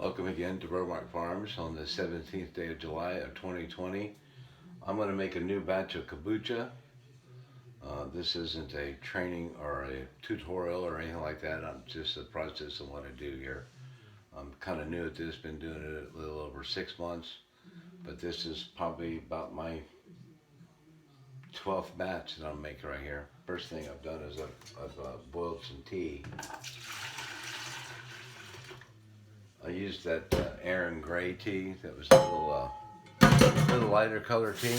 Welcome again to Bromark Farms on the 17th day of July of 2020. I'm going to make a new batch of kabuchia. This isn't a training or a tutorial or anything like that. I'm just the process of what I do here. I'm kind of new at this, been doing it a little over 6 months, but this is probably about my 12th batch that I'm making right here. First thing I've done is I've boiled some tea. I used that Aaron Gray tea that was a little lighter color tea.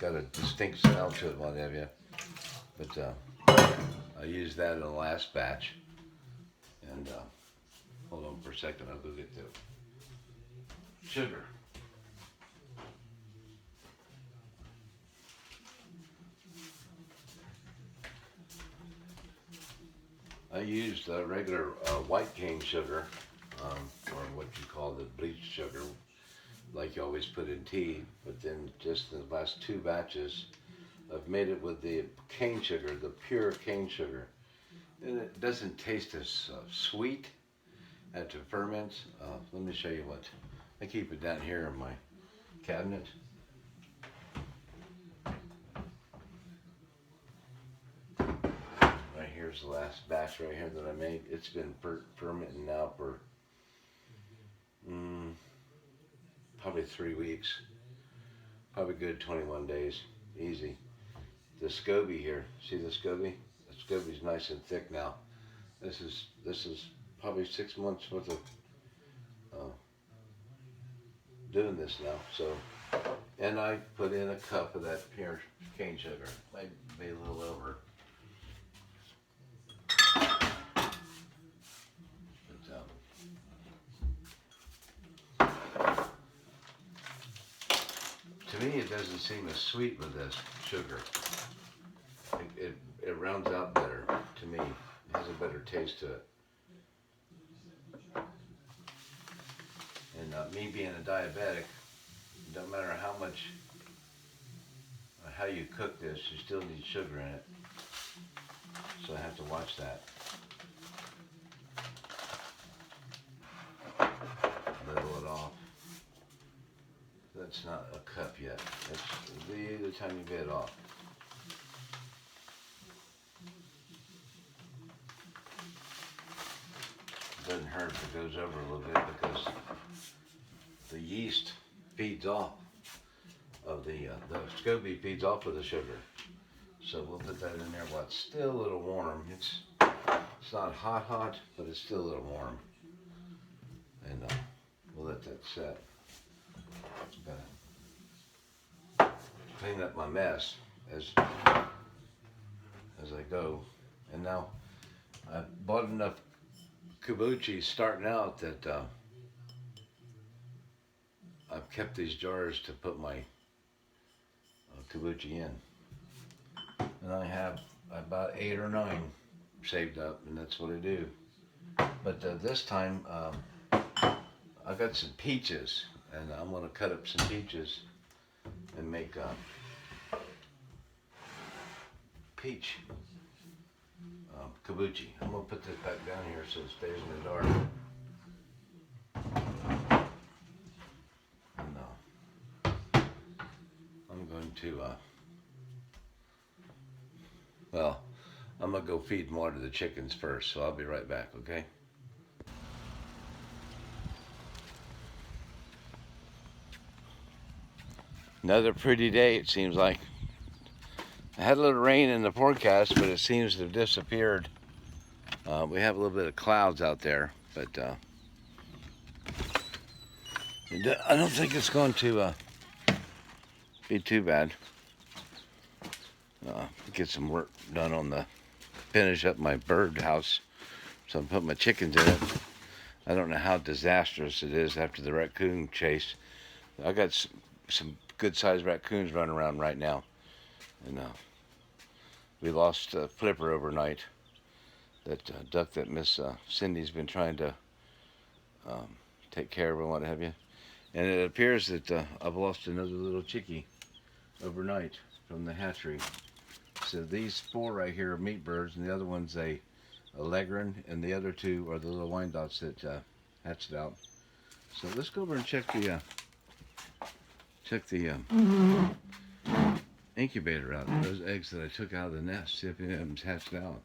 Got a distinct smell to it, what have you. But I used that in the last batch. And hold on for a second, I'll go get the sugar. I used regular white cane sugar, or what you call the bleached sugar, like you always put in tea. But then just the last 2 batches, I've made it with the cane sugar, the pure cane sugar. And it doesn't taste as sweet after it ferments. Let me show you what. I keep it down here in my cabinet. Here's the last batch right here that I made. It's been fermenting now for probably 3 weeks. Probably good 21 days, easy. The SCOBY here, see the SCOBY? The SCOBY's nice and thick now. This is probably 6 months worth of doing this now. So, and I put in a cup of that pure cane sugar, maybe a little over. To me, it doesn't seem as sweet with this sugar. It rounds out better to me. It has a better taste to it. And me being a diabetic, it doesn't matter how you cook this, you still need sugar in it. So I have to watch that. Level it off. That's not a cup yet. It's the tiny bit off. It doesn't hurt if it goes over a little bit because the yeast feeds off of the SCOBY feeds off of the sugar. So we'll put that in there while it's still a little warm. It's not hot, but it's still a little warm. And we'll let that set. Gotta clean up my mess as I go. And now I bought enough kabuchia starting out that I've kept these jars to put my kabuchia in. And I have about 8 or 9 saved up, and that's what I do. But this time I got some peaches, and I'm going to cut up some peaches and make peach kabuchia. I'm going to put this back down here so it stays in the dark. And I'm going to, well, I'm going to go feed and water the chickens first, so I'll be right back, okay? Another pretty day, it seems like. I had a little rain in the forecast, but it seems to have disappeared. We have a little bit of clouds out there, but I don't think it's going to be too bad. Get some work done on finish up my bird house. So I'm putting my chickens in it. I don't know how disastrous it is after the raccoon chase. I got some good-sized raccoons running around right now, and we lost Flipper overnight. That duck that Miss Cindy's been trying to take care of and what have you. And it appears that I've lost another little chickie overnight from the hatchery. So these 4 right here are meat birds, and the other one's a Leghorn, and the other 2 are the little Wyandottes that hatched out. So let's go over and check the incubator out. Those eggs that I took out of the nest, see if any of them's hatched out.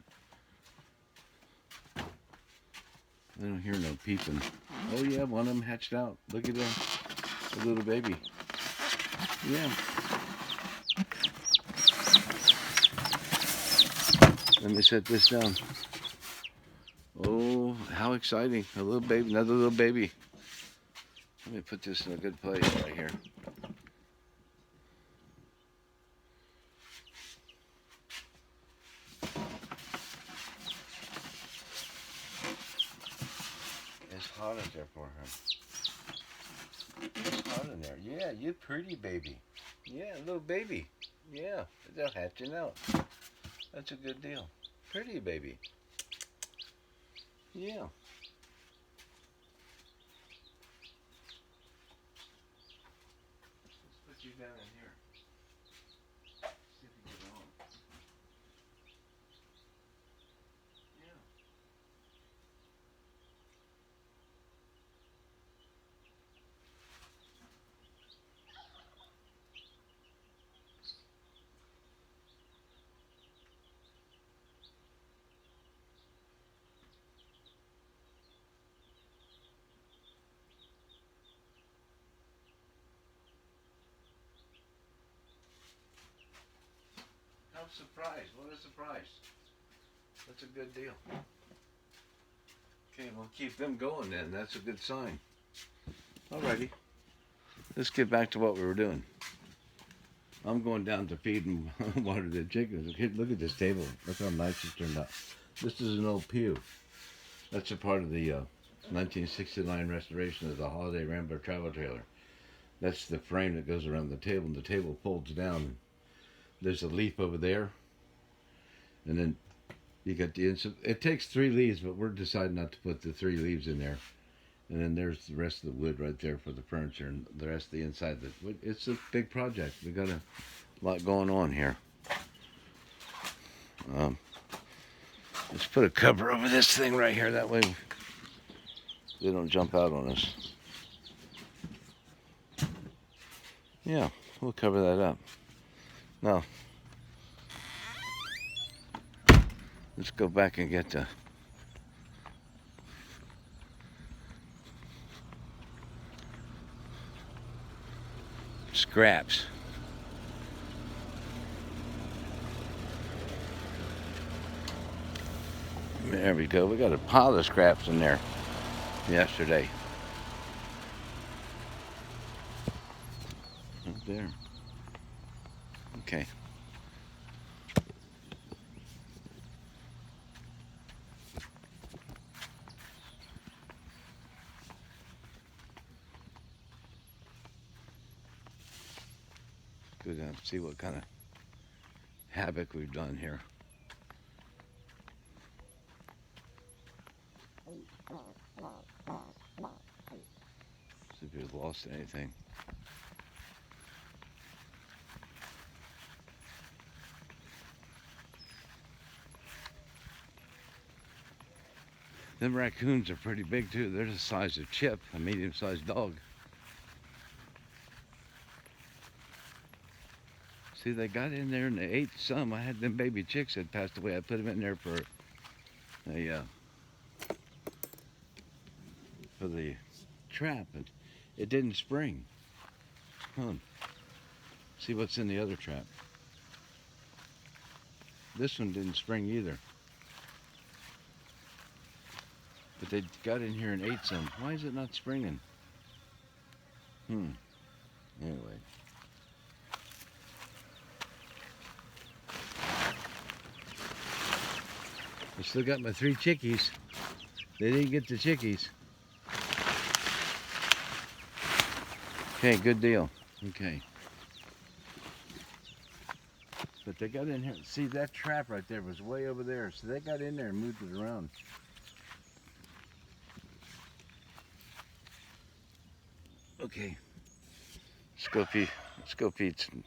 I don't hear no peeping. Oh yeah, one of them hatched out. Look at him, a little baby. Yeah. Let me set this down. Oh, how exciting. A little baby, another little baby. Let me put this in a good place right here. It's hot in there for him. It's hot in there. Yeah, you pretty baby. Yeah, little baby. Yeah, they're hatching out. That's a good deal. Pretty baby. Yeah. Let's put you down in here. See if you get on. Yeah. How surprised. What a surprise. That's a good deal. Okay, we'll keep them going then. That's a good sign. Alrighty. Let's get back to what we were doing. I'm going down to feed and water the chickens. Okay, look at this table. Look how nice it turned out. This is an old pew. That's a part of the 1969 restoration of the Holiday Rambler travel trailer. That's the frame that goes around the table, and the table folds down. There's a leaf over there, and then you got the inside. It takes 3 leaves, but we're deciding not to put the 3 leaves in there. And then there's the rest of the wood right there for the furniture, and the rest of the inside. It's a big project. We got a lot going on here. Let's put a cover over this thing right here. That way they don't jump out on us. Yeah, we'll cover that up. Now, let's go back and get the scraps. There we go. We got a pile of scraps in there yesterday. Right there. Okay. Go down and see what kind of havoc we've done here. See if we've lost anything. Them raccoons are pretty big too. They're the size of Chip, a medium-sized dog. See, they got in there and they ate some. I had them baby chicks that passed away. I put them in there for the trap, and it didn't spring. See what's in the other trap. This one didn't spring either. But they got in here and ate some. Why is it not springing? Anyway. I still got my 3 chickies. They didn't get the chickies. Okay, good deal. Okay. But they got in here. See, that trap right there was way over there. So they got in there and moved it around. Okay. Let's go feed some.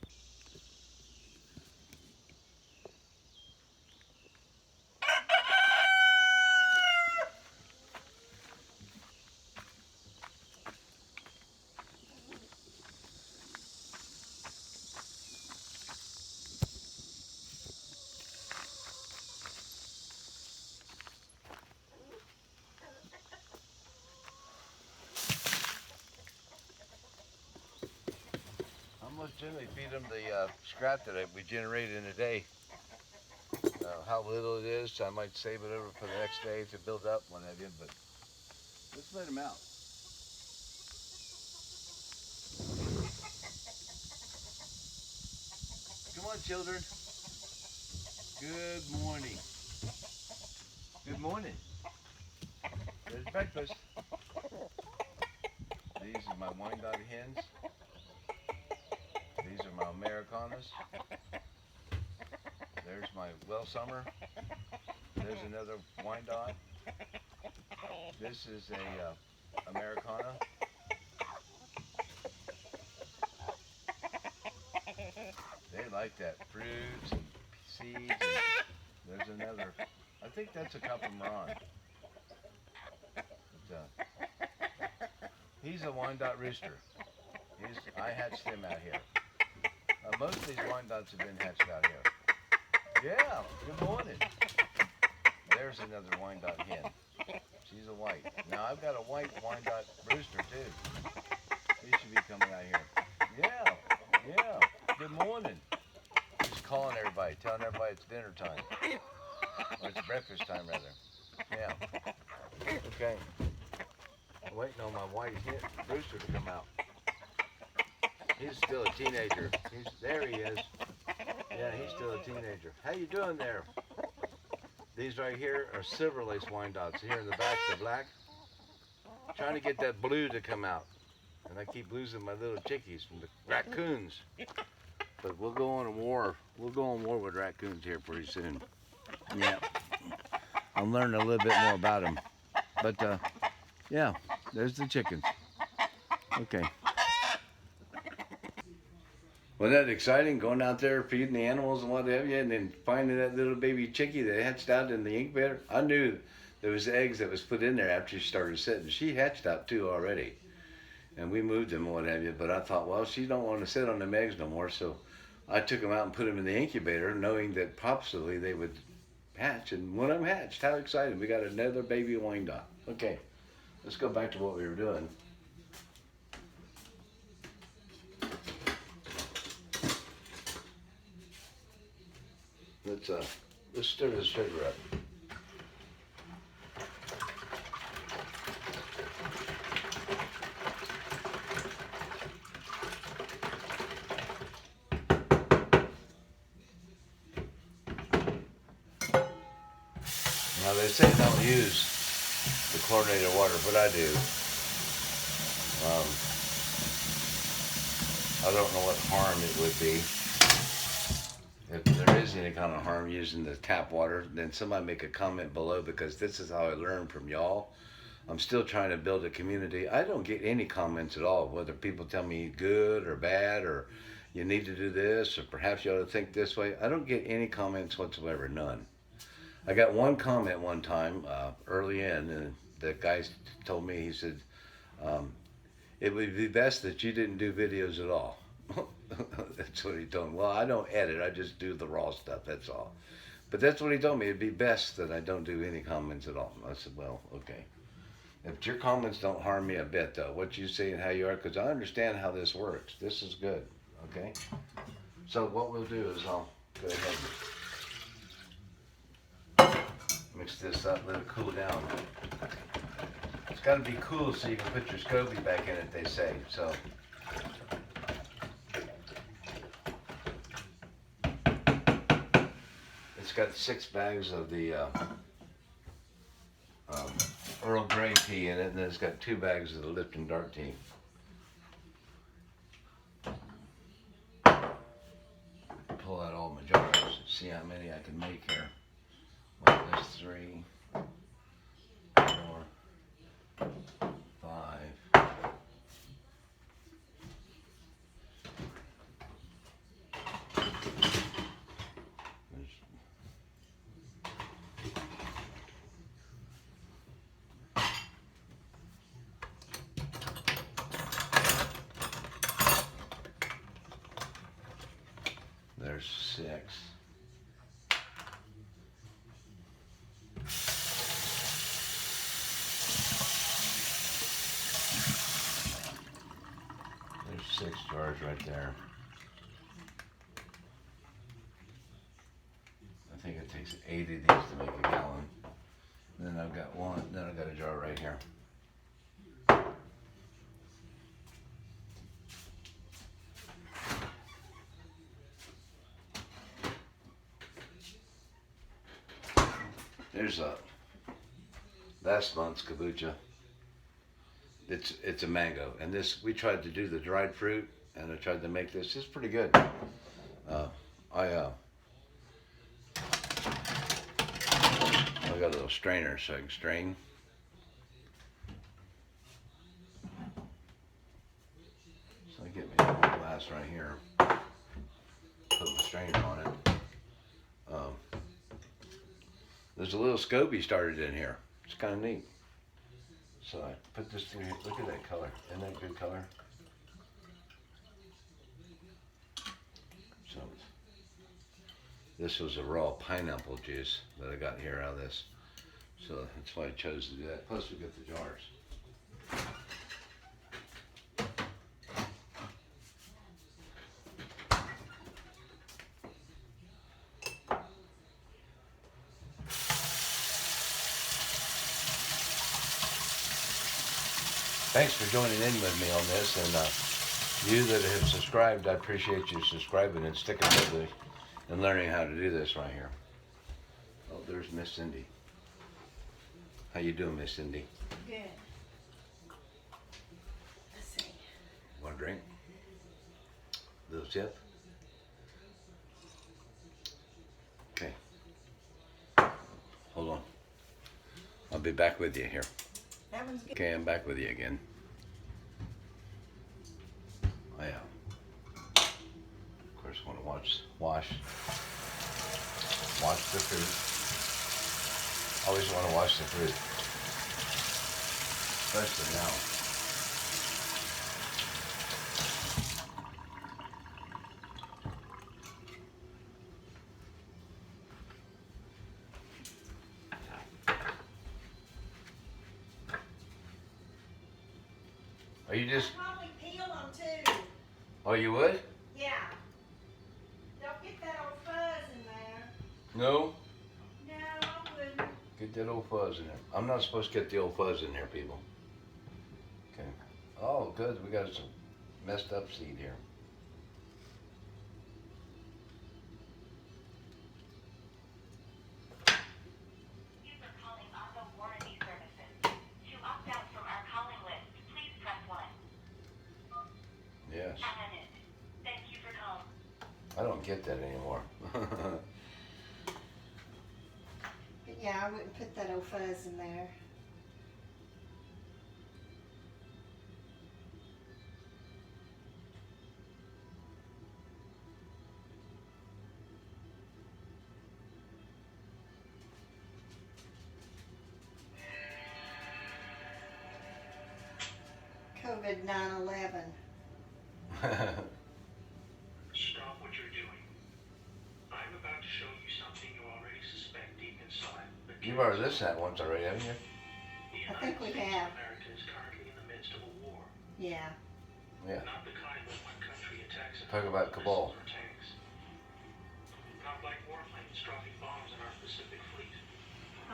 generally feed them the scrap that we generate in a day. How little it is, I might save it over for the next day to build up, what have you, but let's let them out. Come on, children. Good morning. Good morning. There's breakfast. These are my Wyandotte hens. These are my Americanas. There's my Summer. There's another Wyandotte. This is a Americana. They like that fruits and seeds. And there's another. I think that's a couple Moran. But, he's a Wyandotte rooster. I hatched him out here. Most of these Wyandottes have been hatched out here. Yeah, good morning. There's another Wyandotte hen. She's a white. Now I've got a white Wyandotte rooster too. He should be coming out here. Yeah. Good morning. Just calling everybody, telling everybody it's dinner time. Or it's breakfast time rather. Yeah. Okay. I'm waiting on my white rooster to come out. He's still a teenager. There he is. Yeah, he's still a teenager. How you doing there? These right here are silver lace Wyandottes. Here in the back, they're black. Trying to get that blue to come out. And I keep losing my little chickies from the raccoons. But we'll go on a war. We'll go on war with raccoons here pretty soon. Yeah. I'm learning a little bit more about them. But, yeah, there's the chickens. Okay. Wasn't that exciting, going out there feeding the animals and what have you, and then finding that little baby chickie that hatched out in the incubator? I knew there was eggs that was put in there after she started sitting. She hatched out 2 already, and we moved them and what have you, but I thought, well, she don't want to sit on them eggs no more, so I took them out and put them in the incubator, knowing that possibly they would hatch, and one of them hatched. How exciting. We got another baby Wyandotte. Okay, let's go back to what we were doing. Let's stir the sugar up. Now they say don't use the chlorinated water, but I do. I don't know what harm it would be. If there is any kind of harm using the tap water, then somebody make a comment below, because this is how I learned from y'all. I'm still trying to build a community. I don't get any comments at all, whether people tell me good or bad, or you need to do this, or perhaps you ought to think this way. I don't get any comments whatsoever, none. I got one comment one time early in, and the guy told me, he said, it would be best that you didn't do videos at all. That's what he told me. Well, I don't edit, I just do the raw stuff, that's all. But that's what he told me, it'd be best that I don't do any comments at all. I said, well, okay. If your comments don't harm me a bit, though, what you say and how you are, because I understand how this works. This is good, okay? So what we'll do is I'll go ahead and mix this up, let it cool down. It's got to be cool so you can put your SCOBY back in it, they say. So it's got 6 bags of the Earl Grey tea in it, and then it's got 2 bags of the Lipton dark tea. Pull out all my jars, see how many I can make here. Well, there's 3, 4, 5. There's 6. There's 6 jars right there. takes 8 of these to make a gallon. And then I've got one. Then I've got a jar right here. There's last month's kabuchia. It's a mango, and this we tried to do the dried fruit, and I tried to make this. It's pretty good. I got a little strainer so I can strain. So I get me a little glass right here. Put the strainer on it. There's a little SCOBY started in here. It's kind of neat. So I put this through here. Look at that color. Isn't that a good color? So this was a raw pineapple juice that I got here out of this. So that's why I chose to do that. Plus we got the jars. Thanks for joining in with me on this, and you that have subscribed, I appreciate you subscribing and sticking with me and learning how to do this right here. Oh, there's Miss Cindy. How you doing, Miss Cindy? Good. Let's see. Want a drink? Little sip? Okay. Hold on. I'll be back with you here. That one's good. Okay, I'm back with you again. I of course want to wash the fruit. Always want to wash the fruit, especially now. Are you just? I'd probably peel them too. Oh, you would? Yeah. Don't get that old fuzz in there. No. No, I wouldn't. Get that old fuzz in there. I'm not supposed to get the old fuzz in here, people. Okay. Oh, good. We got some messed up seed here. Thank you for calling Auto Warranty Services. To opt out from our calling list, please press 1. Yes. Thank you for calling. I don't get that anymore. But yeah, I wouldn't put that old fuzz in there. COVID 9/11. Stop what you're doing. I'm about to show you something you already suspect deep inside. You've already listened to that once already, haven't you? I think we have. America is currently in the midst of a war. Yeah. Yeah. Not the kind where one country attacks Talk about cabal. missiles or tanks. Not like warplanes dropping bombs in our Pacific Fleet.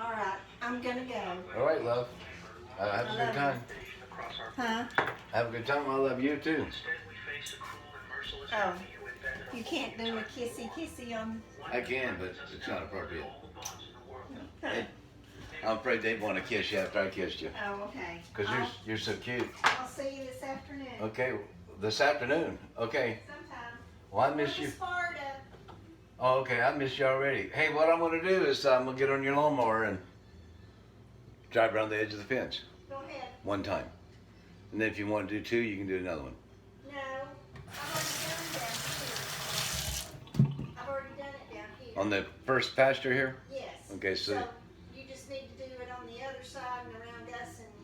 All right, I'm gonna go. All right, love. Have a good time. Invasion across our Huh? Have a good time. I love you too. Instead, we face a cruel and merciless Oh. enemy who invented a You can't do a kissy on. I can, but it's not appropriate. all the bombs in the world. Hey, I'm afraid they'd want to kiss you after I kissed you. Oh, okay. Because you're so cute. I'll see you this afternoon. Okay, this afternoon. Okay. Sometime. Well, I miss Go to you. Sparta. Oh, okay, I miss you already. Hey, what I'm going to do is I'm going to get on your lawnmower and drive around the edge of the fence Go ahead. one time. And then if you want to do two, you can do another one. No, I've already done it down here. On the first pasture here? Yes. Okay, so you just need to do it on the other side and around Gus and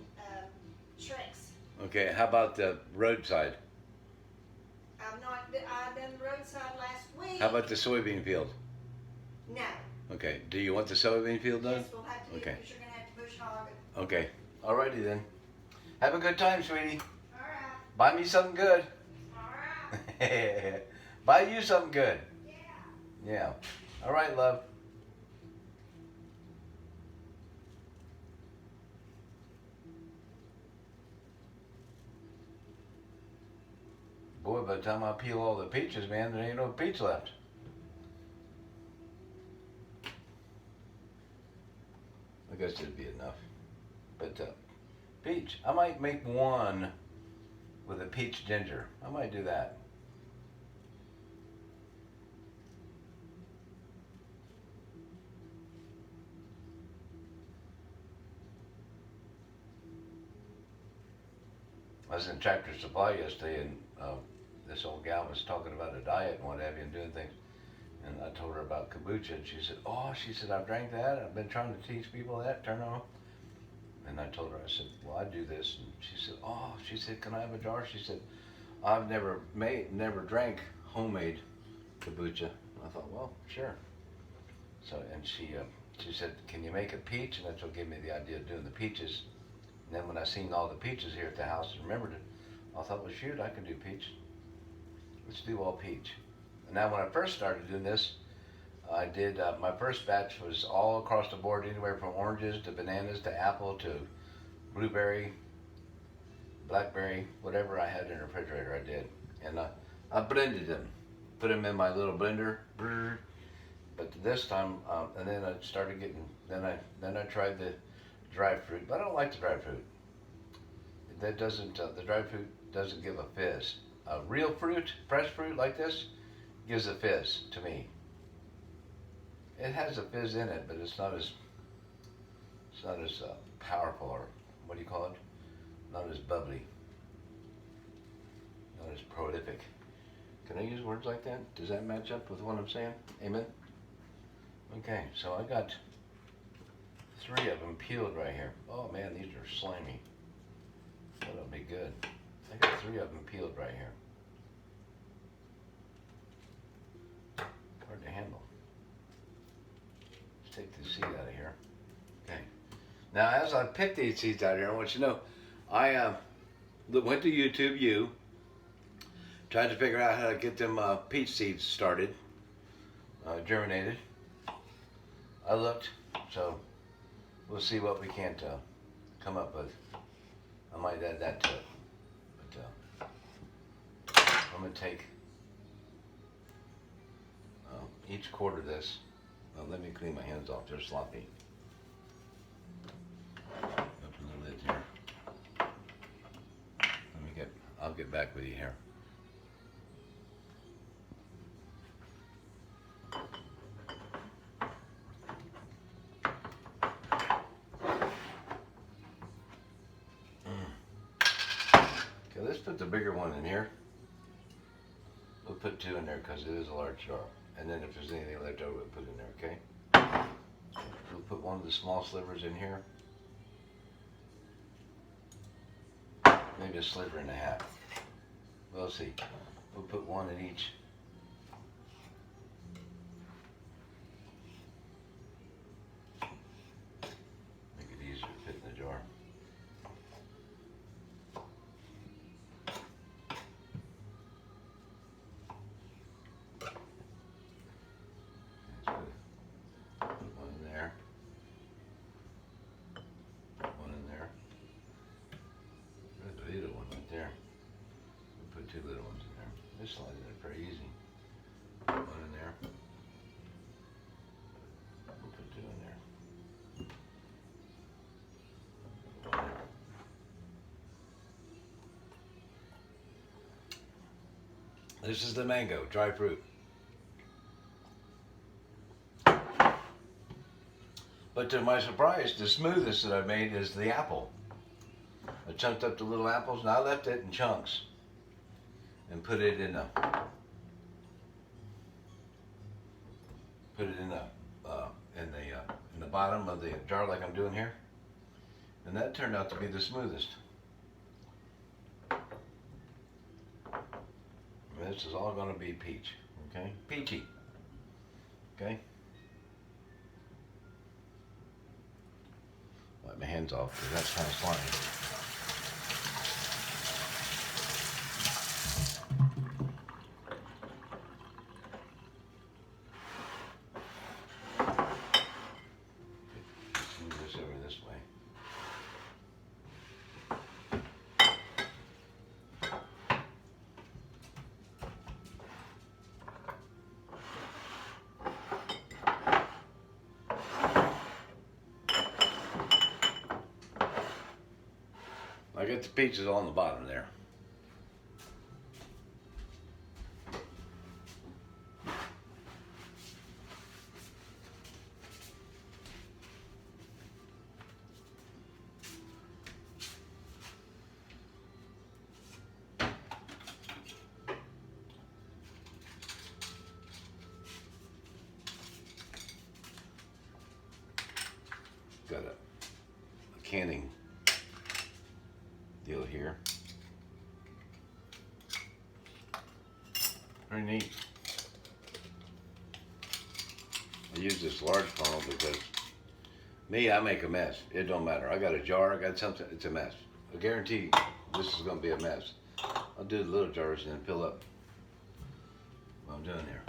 Shrek's. okay, how about the roadside? I done the roadside last week. How about the soybean field? No. Okay, do you want the soybean field done? Yes, we'll have to do Okay. it because you're gonna have to bush hog it. Okay, alrighty then. Have a good time, sweetie. All right. Buy me something good. All right. Buy you something good. Yeah. Yeah. All right, love. the time I peel all the peaches, man, there ain't no peach left. I guess it'd be enough. But peach, I might make one with a peach ginger. I might do that. I was in Tractor Supply yesterday, and this old gal was talking about a diet and what have you, and doing things. And I told her about kabuchia, and she said, "Oh," she said, "I've drank that. I've been trying to teach people that. Turn on." And I told her, I said, "Well, I do this." And she said, "Oh," she said, "Can I have a jar?" She said, "I've never never drank homemade kabuchia." And I thought, well, sure. So, and she said, "Can you make a peach?" And that's what gave me the idea of doing the peaches. And then when I seen all the peaches here at the house and remembered it, I thought, well, shoot, I can do peach. Let's do all peach. And now when I first started doing this, I did, my first batch was all across the board, anywhere from oranges to bananas to apple to blueberry, blackberry, whatever I had in the refrigerator, I did. And I blended them, put them in my little blender. But this time, and then I started getting, then I tried the dried fruit, but I don't like the dried fruit. That doesn't, the dried fruit doesn't give a fizz. Real fruit, fresh fruit like this, gives a fizz to me. It has a fizz in it, but it's not as powerful, or what do you call it? Not as bubbly, not as prolific. Can I use words like that? Does that match up with what I'm saying? Amen? Okay, so I got 3 of them peeled right here. Oh man, these are slimy. That'll be good. I got 3 of them peeled right here. Hard to handle. Let's take the seed out of here. Okay. Now, as I pick these seeds out of here, I want you to know, I went to YouTube, tried to figure out how to get them peach seeds started, germinated. I looked, so we'll see what we can't come up with. I might add that to it. But I'm going to take each quarter of this. Let me clean my hands off. They're sloppy. Open the lid here. I'll get back with you here. Okay, let's put the bigger one in here. We'll put 2 in there because it is a large jar. And then if there's anything left over, we'll put it in there, okay? We'll put one of the small slivers in here. Maybe a sliver and a half. We'll see. We'll put 1 in each. Make it easier to fit in the jar. Two little ones in there. This slide in it pretty easy. Put 1 in there. We'll put 2 in there. Put 1 there. This is the mango, dry fruit. But to my surprise, the smoothest that I've made is the apple. I chunked up the little apples and I left it in chunks. And put it in the bottom of the jar like I'm doing here, and that turned out to be the smoothest. And this is all going to be peach, okay? Peachy, okay? Wipe my hands off because that's kind of slimy. I got the peaches on the bottom there. Got a canning deal here. Very neat. I use this large funnel because me, I make a mess. It don't matter. I got a jar, I got something, it's a mess. I guarantee this is gonna be a mess. I'll do the little jars and then fill up what I'm doing here.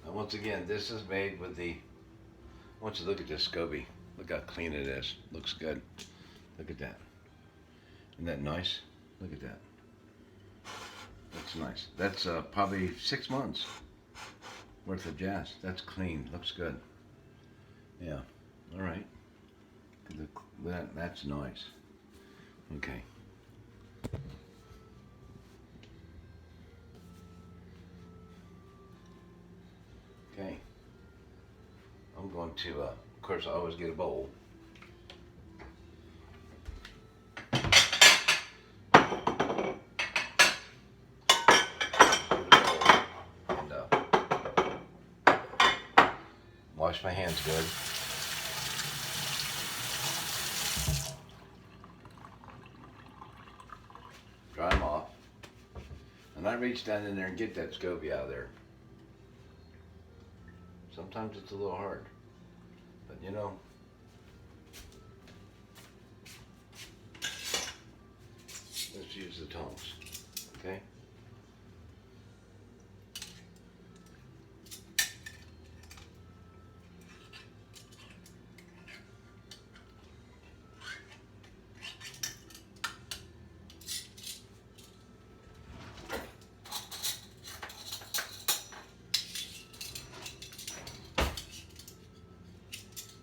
And once again, this is made with the, I want you to look at this SCOBY. Look how clean it is. Looks good. Look at that. Isn't that nice? Look at that. That's nice. That's probably 6 months worth of jazz. That's clean. Looks good. Yeah. All right. That's nice. Okay. Okay. I'm going to, of course, I always get a bowl. And wash my hands good. Dry them off. And I reach down in there and get that SCOBY out of there. Sometimes it's a little hard, but you know, let's use the tongs, okay?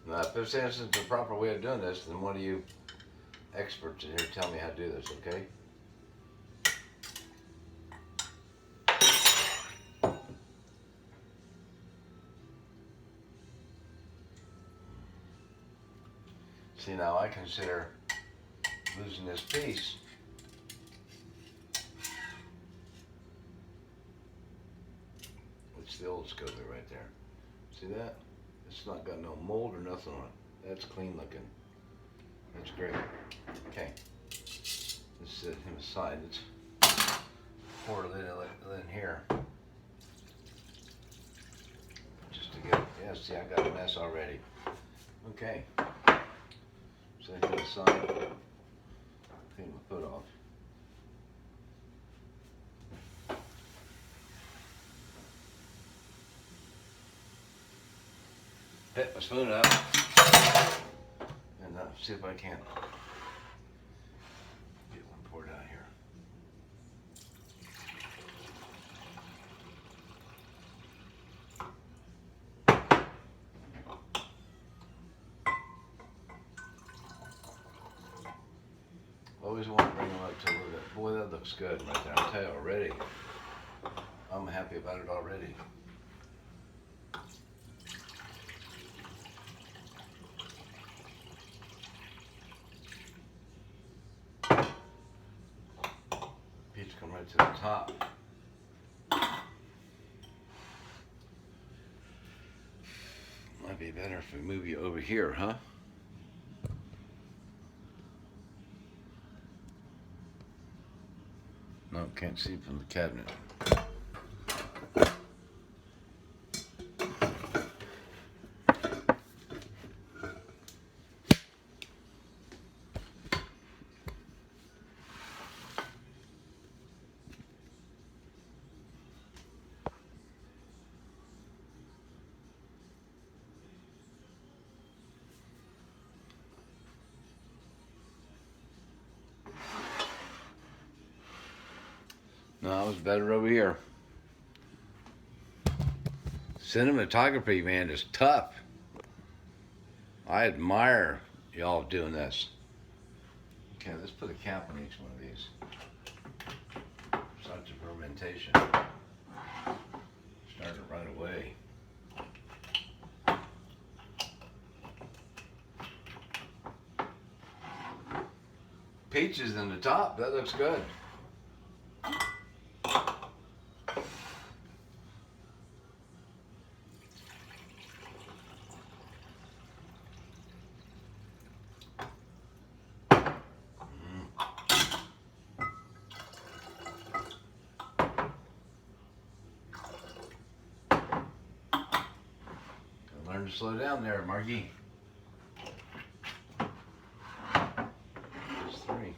Now, if this isn't the proper way of doing this, then one of you experts in here tell me how to do this, okay? See, now I consider losing this piece it's the old SCOBY right there. See that? It's not got no mold or nothing on it. That's clean looking. That's great. Okay. Let's set him aside. Let's pour a little in here. Just to get, yeah, see, I got a mess already. Okay. Set him aside. Clean my foot off. Pick my spoon up and see if I can get one poured out here. Always want to bring them up to a little bit. Boy, that looks good right there. I'll tell you already. I'm happy about it already. Come right to the top. Might be better if we move you over here, huh? No, can't see from the cabinet. No, it's better over here. Cinematography, man, is tough. I admire y'all doing this. Okay, let's put a cap on each one of these. Start the fermentation. Start it right away. Peaches in the top. That looks good. Learn to slow down there, Margie. Just three.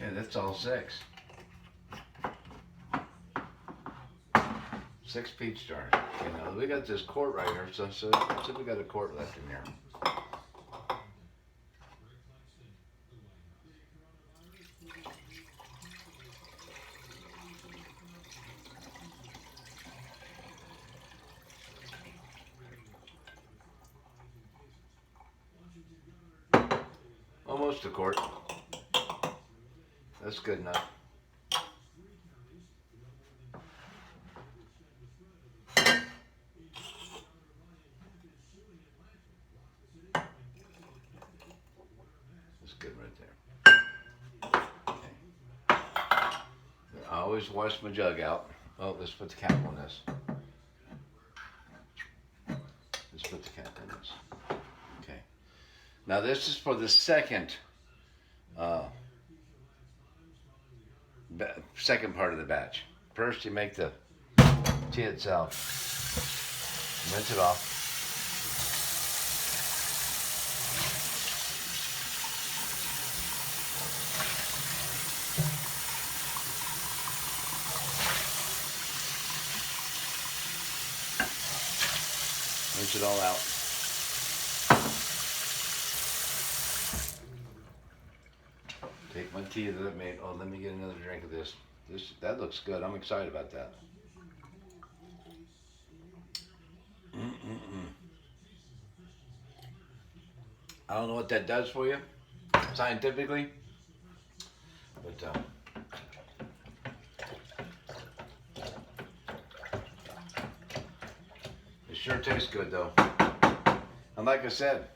Okay, that's all six. 6 peach jars. Okay, now we got this quart right here, so we got a quart left in here. Almost a quart. That's good enough. That's good right there. Okay. I always wash my jug out. Oh, let's put the cap on this. Let's put the cap on this. Okay. Now this is for the second second part of the batch. First you make the tea itself. Rinse it off. Rinse it all out. Take my tea that I made. Oh, let me get another drink of this. That looks good. I'm excited about that. I don't know what that does for you scientifically, but it sure tastes good though. And like I said,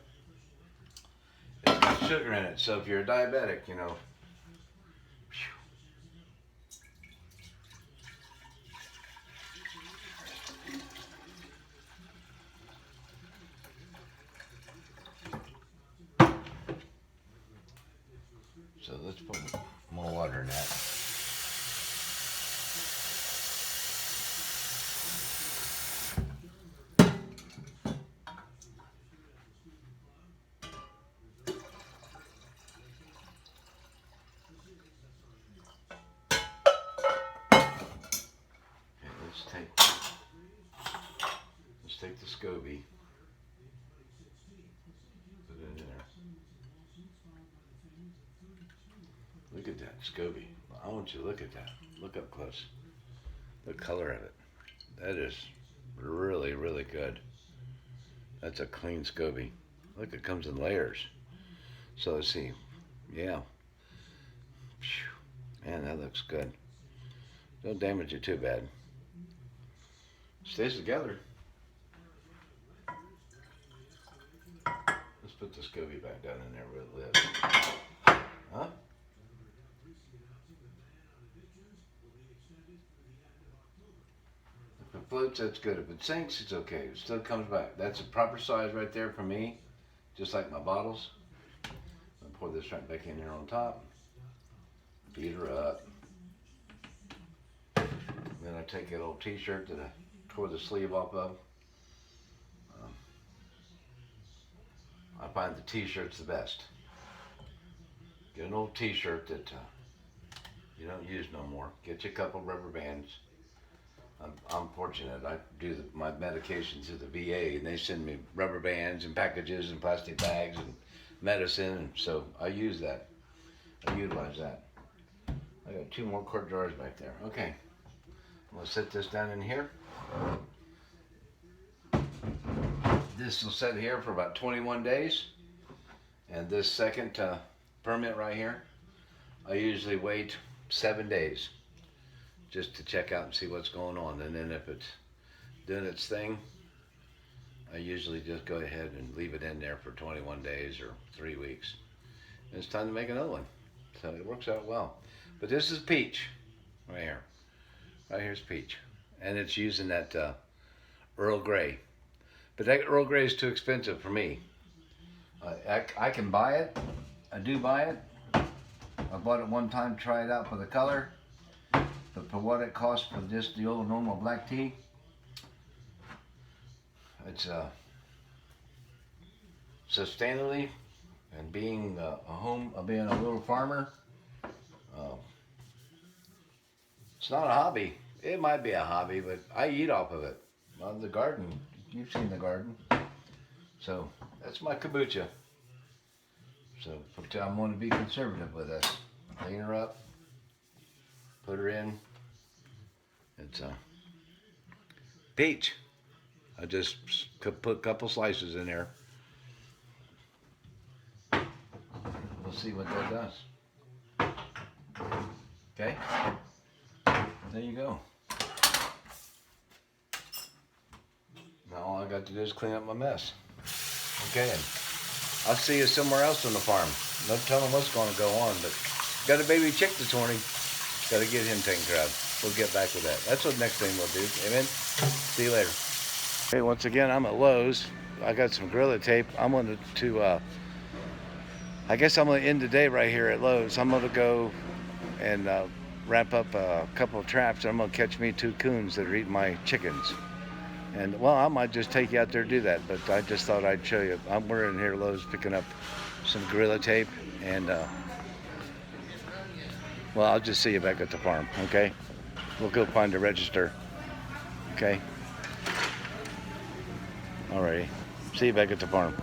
it's got sugar in it, so if you're a diabetic, you know. So let's put more water in that. Okay, let's take the SCOBY. Put it in there. Look at that SCOBY. I want you to look at that. Look up close. The color of it. That is really, really good. That's a clean SCOBY. Look, it comes in layers. So let's see. Yeah. Man, that looks good. Don't damage it too bad. Stays together. Let's put the SCOBY back down in there where it lives. Huh? If it floats, that's good. If it sinks, it's okay. It still comes back. That's a proper size right there for me, just like my bottles. I'll pour this right back in here on top. Beat her up. Then I take that old t-shirt that I tore the sleeve off of. I find the t-shirt's the best. Get an old t-shirt that you don't use no more. Get you a couple rubber bands. I'm fortunate. I do my medication through the VA, and they send me rubber bands and packages and plastic bags and medicine, and so I use that. I utilize that. I got 2 more quart jars back there. Okay, I'm gonna set this down in here. This will sit here for about 21 days, and this second permit right here, I usually wait 7 days just to check out and see what's going on, and then if it's doing its thing, I usually just go ahead and leave it in there for 21 days or 3 weeks. And it's time to make another one, so it works out well. But this is peach right here. Right here's peach, and it's using that Earl Grey. But that Earl Grey is too expensive for me. I can buy it. I do buy it. I bought it one time, try it out for the color. But for what it costs for just the old normal black tea, it's sustainably, and being being a little farmer, it's not a hobby. It might be a hobby, but I eat off of it. Well, the garden, you've seen the garden. So that's my kabuchia. So I'm going to be conservative with this. Clean her up, put her in. It's peach. I just put a couple slices in there. We'll see what that does. Okay, there you go. Now all I got to do is clean up my mess. Okay, and I'll see you somewhere else on the farm. No telling what's going to go on, but got a baby chick this morning. Got to get him taken care of. We'll get back with that. That's what next thing we'll do. Amen. See you later. Hey, once again, I'm at Lowe's. I got some Gorilla Tape. I'm going to I guess I'm going to end the day right here at Lowe's. I'm going to go and wrap up a couple of traps. I'm going to catch me 2 coons that are eating my chickens. And, well, I might just take you out there to do that, but I just thought I'd show you. We're in here at Lowe's picking up some Gorilla Tape, and, well, I'll just see you back at the farm, okay? We'll go find the register, okay? Alrighty. See you back at the farm.